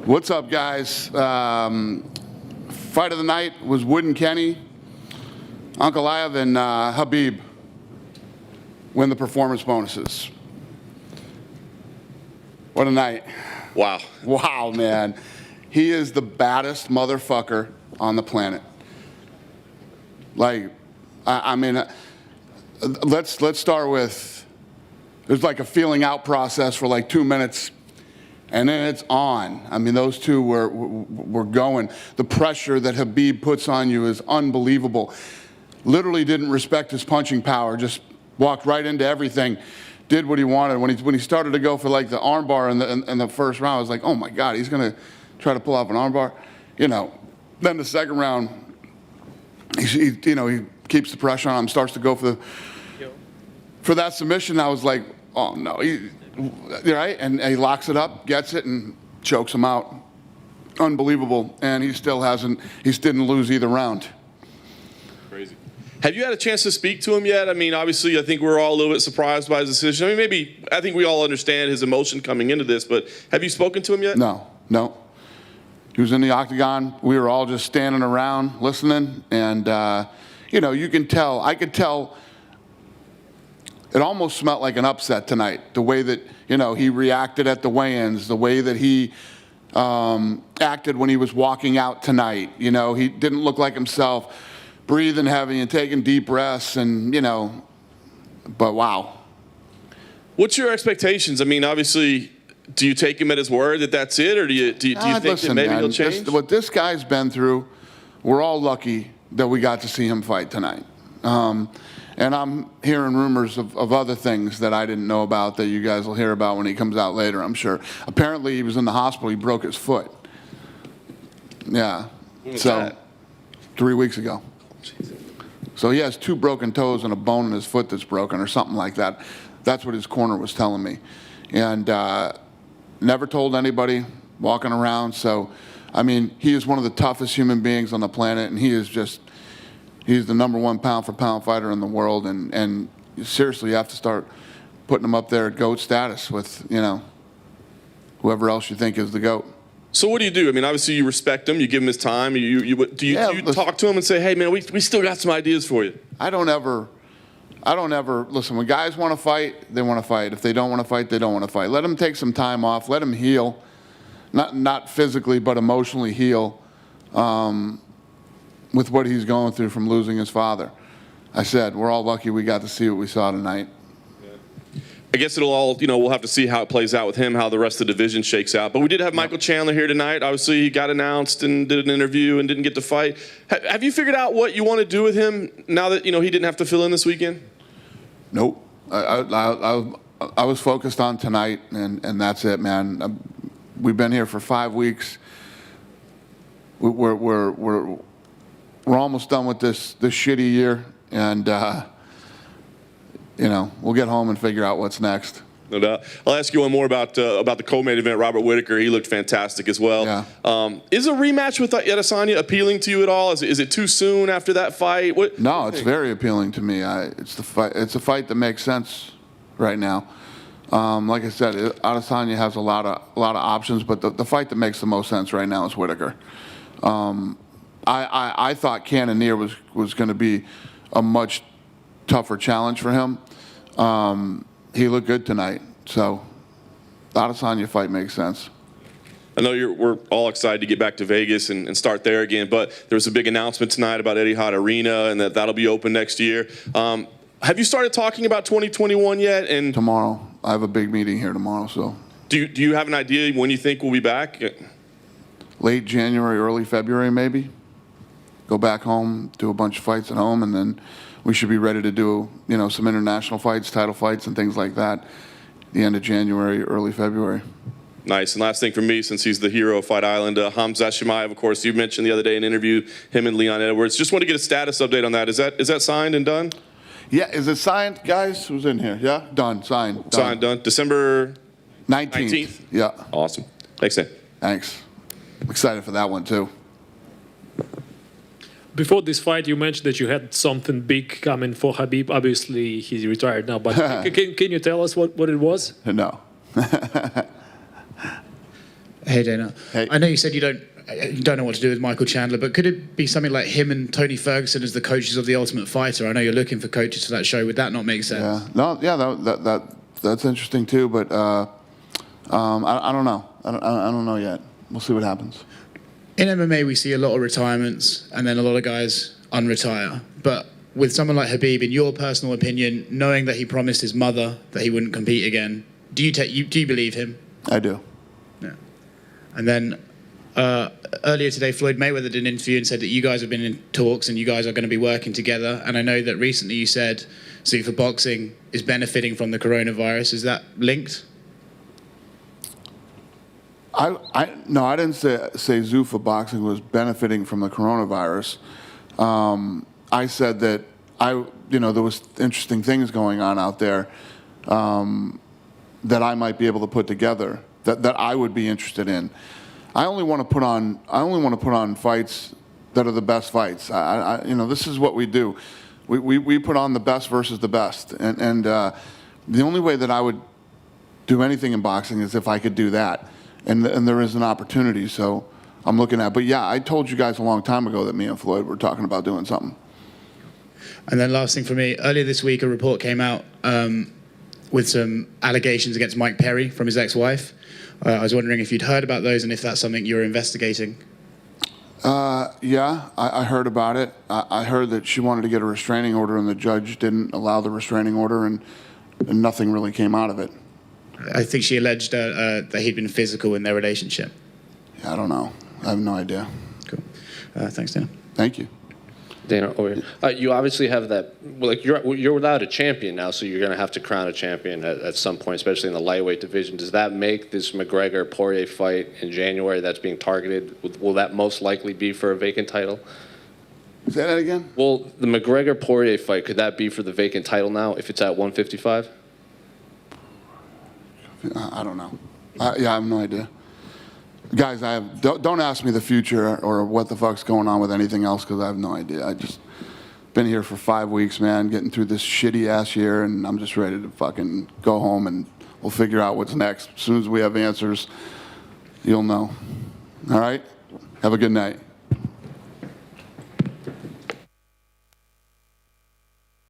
What's up, guys? Fight of the night was Wood and Kenny. Ankalaev and Khabib win the performance bonuses. What a night. Wow. Wow, man. He is the baddest motherfucker on the planet. Like, I mean, let's start with, there's like a feeling out process for like 2 minutes, and then it's on. I mean, those two were going. The pressure that Khabib puts on you is unbelievable. Literally didn't respect his punching power, just walked right into everything, did what he wanted. When he started to go for like the armbar in the first round, I was like, oh my God, he's gonna try to pull off an armbar. You know, then the second round, he keeps the pressure on him, starts to go for that submission. I was like, oh no, right? And he locks it up, gets it, and chokes him out. Unbelievable. And he didn't lose either round. Crazy. Have you had a chance to speak to him yet? I mean, obviously, I think we're all a little bit surprised by his decision. I mean, I think we all understand his emotion coming into this, but have you spoken to him yet? No. He was in the octagon. We were all just standing around listening, and you can tell. I could tell. It almost smelled like an upset tonight. The way that he reacted at the weigh-ins, the way that he acted when he was walking out tonight. He didn't look like himself, breathing heavy and taking deep breaths, and But wow. What's your expectations? I mean, obviously, do you take him at his word that that's it, or do you think that maybe he'll change? What this guy's been through, we're all lucky that we got to see him fight tonight. And I'm hearing rumors of other things that I didn't know about that you guys will hear about when he comes out later, I'm sure. Apparently, he was in the hospital. He broke his foot. Yeah. When was that? 3 weeks ago. Jesus. So he has 2 broken toes and a bone in his foot that's broken or something like that. That's what his corner was telling me. And never told anybody, walking around. So, I mean, he is one of the toughest human beings on the planet, and he's the #1 pound-for-pound fighter in the world. And seriously, you have to start putting him up there at GOAT status with, whoever else you think is the GOAT. So what do you do? I mean, obviously you respect him. You give him his time. Do you talk to him and say, hey, man, we still got some ideas for you? I don't ever, listen, when guys want to fight, they want to fight. If they don't want to fight, they don't want to fight. Let them take some time off. Let them heal. Not physically, but emotionally heal with what he's going through from losing his father. I said, we're all lucky we got to see what we saw tonight. I guess it'll all, we'll have to see how it plays out with him, how the rest of the division shakes out. But we did have Michael Chandler here tonight. Obviously, he got announced and did an interview and didn't get to fight. Have you figured out what you want to do with him now that, he didn't have to fill in this weekend? Nope. I was focused on tonight, and that's it, man. We've been here for 5 weeks. We're almost done with this shitty year, and we'll get home and figure out what's next. No doubt. I'll ask you one more about the co-main event. Robert Whittaker, he looked fantastic as well. Yeah. Is a rematch with Adesanya appealing to you at all? Is it too soon after that fight? No, it's very appealing to me. It's a fight that makes sense right now. Like I said, Adesanya has a lot of options, but the fight that makes the most sense right now is Whittaker. I thought Cannonier was going to be a much tougher challenge for him. He looked good tonight, so the Adesanya fight makes sense. I know we're all excited to get back to Vegas and start there again, but there was a big announcement tonight about Etihad Arena and that'll be open next year. Have you started talking about 2021 yet? And tomorrow. I have a big meeting here tomorrow, so. Do you have an idea when you think we'll be back? Late January, early February, maybe. Go back home, do a bunch of fights at home, and then we should be ready to do, some international fights, title fights, and things like that. The end of January, early February. Nice. And last thing for me, since he's the hero of Fight Island, Hamza Chimaev, of course, you mentioned the other day in an interview, him and Leon Edwards. Just want to get a status update on that. Is that signed and done? Yeah. Is it signed, guys? Who's in here? Yeah? Done. Signed. Done. Signed, done. December 19th. Yeah. Awesome. Thanks, Dan. Thanks. I'm excited for that one, too. Before this fight, you mentioned that you had something big coming for Khabib. Obviously, he's retired now, but can you tell us what it was? No. Hey, Dana. Hey. I know you said you don't know what to do with Michael Chandler, but could it be something like him and Tony Ferguson as the coaches of The Ultimate Fighter? I know you're looking for coaches for that show. Would that not make sense? Yeah. No. Yeah. That's interesting too. But I don't know. I don't know yet. We'll see what happens. In MMA, we see a lot of retirements and then a lot of guys unretire. But with someone like Khabib, in your personal opinion, knowing that he promised his mother that he wouldn't compete again, do you believe him? I do. Yeah. And then earlier today, Floyd Mayweather did an interview and said that you guys have been in talks and you guys are going to be working together. And I know that recently you said Zuffa Boxing is benefiting from the coronavirus. Is that linked? No, I didn't say Zuffa Boxing was benefiting from the coronavirus. I said that there was interesting things going on out there that I might be able to put together that I would be interested in. I only want to put on fights that are the best fights. This is what we do. We put on the best versus the best, and the only way that I would do anything in boxing is if I could do that, and there is an opportunity. So I'm looking at. But yeah, I told you guys a long time ago that me and Floyd were talking about doing something. And then last thing for me, earlier this week a report came out with some allegations against Mike Perry from his ex-wife. I was wondering if you'd heard about those and if that's something you're investigating. Yeah, I heard about it. I heard that she wanted to get a restraining order and the judge didn't allow the restraining order, and nothing really came out of it. I think she alleged that he'd been physical in their relationship. Yeah, I don't know. I have no idea. Cool. Thanks, Dan. Thank you. Dana, over here. You obviously have that. Well, like you're without a champion now, so you're going to have to crown a champion at some point, especially in the lightweight division. Does that make this McGregor-Poirier fight in January that's being targeted? Will that most likely be for a vacant title? Say that again? Well, the McGregor-Poirier fight, could that be for the vacant title now if it's at 155? I don't know. I have no idea. Guys, don't ask me the future or what the fuck's going on with anything else, because I have no idea. I just been here for 5 weeks, man, getting through this shitty ass year, and I'm just ready to fucking go home and we'll figure out what's next. As soon as we have answers, you'll know. All right? Have a good night.